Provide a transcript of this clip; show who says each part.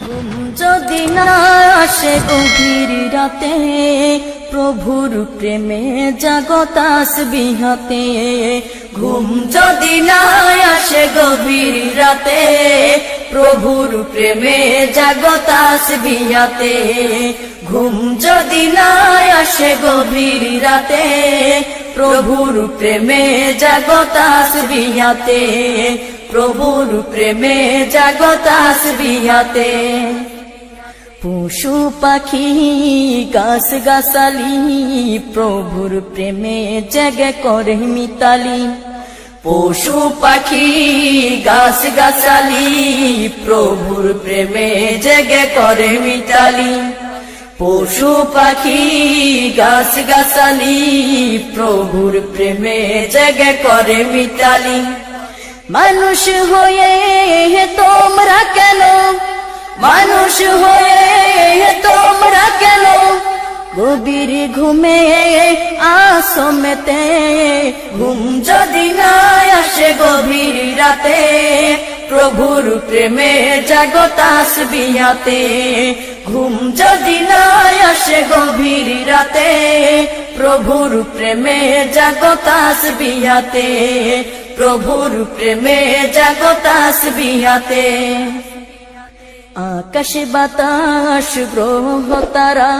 Speaker 1: ঘুম যদি না আসে গভীর রাতে, প্রভুর প্রেমে জাগো তাসবিহ হাতে। ঘুম যদি না আসে গভীর রাতে, প্রভুর প্রেমে জাগো তাসবিহ হাতে। ঘুম যদি না আসে গভীর রাতে, প্রভুর প্রেমে জাগো তাসবিহ হাতে। প্রভুর প্রেমে জাগো তাসবিহ হাতে। পশু পাখি গাছ গাছালি, প্রভুর প্রেমে জেগে করে মিতালি। পশু পাখি গাছ গাছালি, প্রভুর প্রেমে জেগে করে মিতালি। পশু পাখি গাছ গাছালি, প্রভুর প্রেমে জেগে করে মিতালি। মানুষ হয়ে তোমরা কেন, মানুষ হয়ে তোমরা কেন গভীর ঘুমে আসো মেতে। ঘুম যদি না আসে গভীর রাতে, প্রভুর প্রেমে জাগো তাসবিহ হাতে। ঘুম যদি না আসে গভীর রাতে, প্রভুর প্রেমে জাগো তাসবিহ হাতে। প্রভুর প্রেমে জাগো তাসবিহ হাতে। আকাশ বাতাস গ্রহ তারা